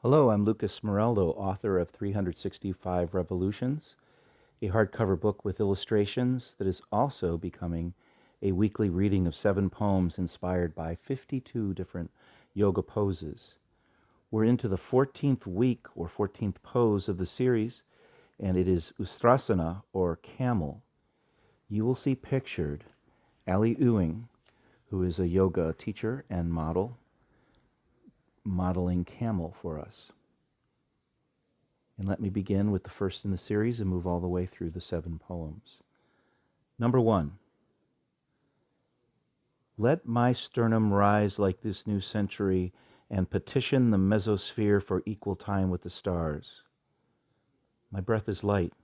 Hello, I'm Lucas Morello, author of 365 Revolutions, a hardcover book with illustrations that is also becoming a weekly reading of 7 poems inspired by 52 different yoga poses. We're into the 14th week or 14th pose of the series, and it is Ustrasna or Camel. You will see pictured Ali Ewing, who is a yoga teacher and model, modeling Camel for us. And let me begin with the first in the series and move all the way through the 7 poems. Number 1. Let my sternum rise like this new century and petition the mesosphere for equal time with the stars. My breath is light.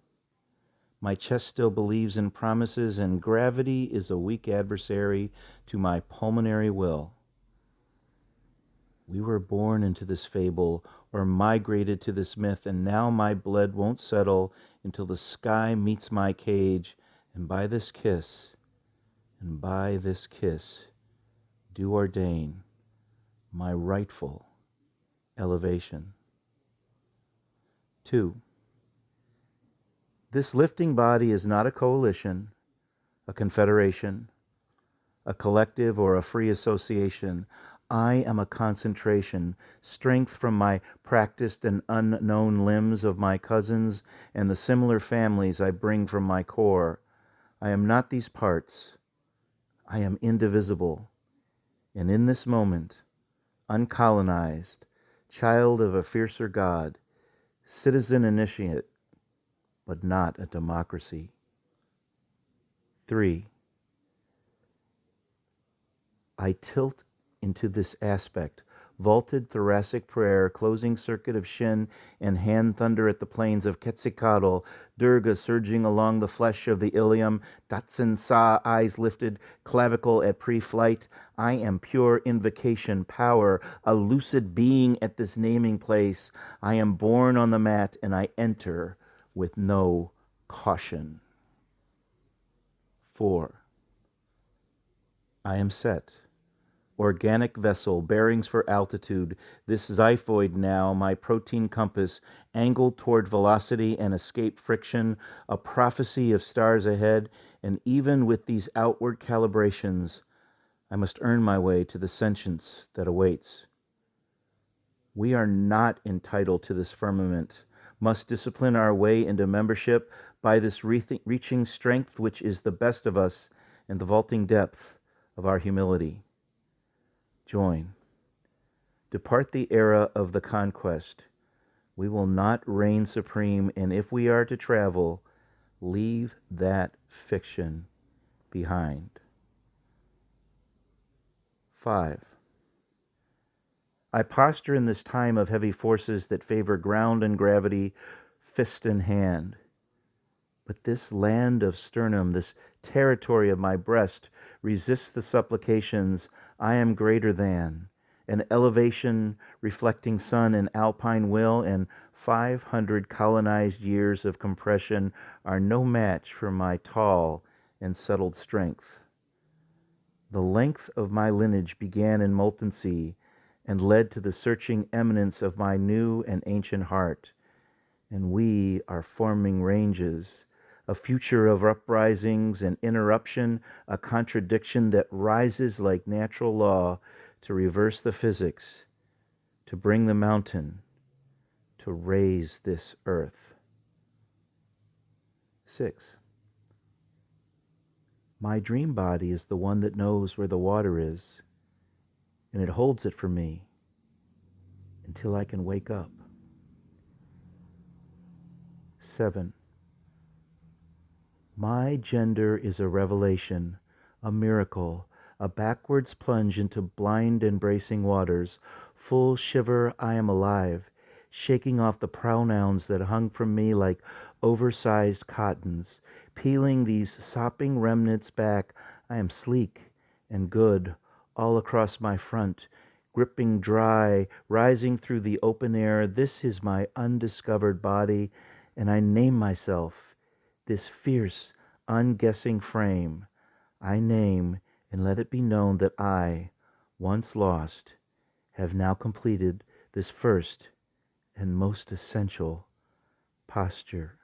My chest still believes in promises, and gravity is a weak adversary to my pulmonary will. We were born into this fable or migrated to this myth, and now my blood won't settle until the sky meets my cage, and by this kiss, do ordain my rightful elevation. 2. This lifting body is not a coalition, a confederation, a collective, or a free association. I am a concentration, strength from my practiced and unknown limbs of my cousins and the similar families I bring from my core. I am not these parts. I am indivisible. And in this moment, uncolonized, child of a fiercer God, citizen initiate, but not a democracy. 3. I tilt into this aspect, vaulted thoracic prayer, closing circuit of shin and hand thunder at the plains of Quetzalcoatl, Durga surging along the flesh of the ilium, Datsun Sa, eyes lifted, clavicle at pre-flight. I am pure invocation, power, a lucid being at this naming place. I am born on the mat and I enter with no caution. 4. I am set. Organic vessel, bearings for altitude, this xiphoid now, my protein compass, angled toward velocity and escape friction, a prophecy of stars ahead, and even with these outward calibrations, I must earn my way to the sentience that awaits. We are not entitled to this firmament, must discipline our way into membership by this reaching strength which is the best of us and the vaulting depth of our humility. Join. Depart the era of the conquest. We will not reign supreme, and if we are to travel, leave that fiction behind. 5. I posture in this time of heavy forces that favor ground and gravity, fist in hand. But this land of sternum, this territory of my breast, resists the supplications, I am greater than, an elevation reflecting sun and alpine will, and 500 colonized years of compression are no match for my tall and settled strength. The length of my lineage began in molten sea and led to the searching eminence of my new and ancient heart, and we are forming ranges, a future of uprisings and interruption, a contradiction that rises like natural law to reverse the physics, to bring the mountain, to raise this earth. 6. My dream body is the one that knows where the water is, and it holds it for me until I can wake up. 7. My gender is a revelation, a miracle, a backwards plunge into blind embracing waters. Full shiver I am alive, shaking off the pronouns that hung from me like oversized cottons. Peeling these sopping remnants back, I am sleek and good all across my front, gripping dry, rising through the open air. This is my undiscovered body, and I name myself this fierce, unguessing frame. I name and let it be known that I, once lost, have now completed this first and most essential posture.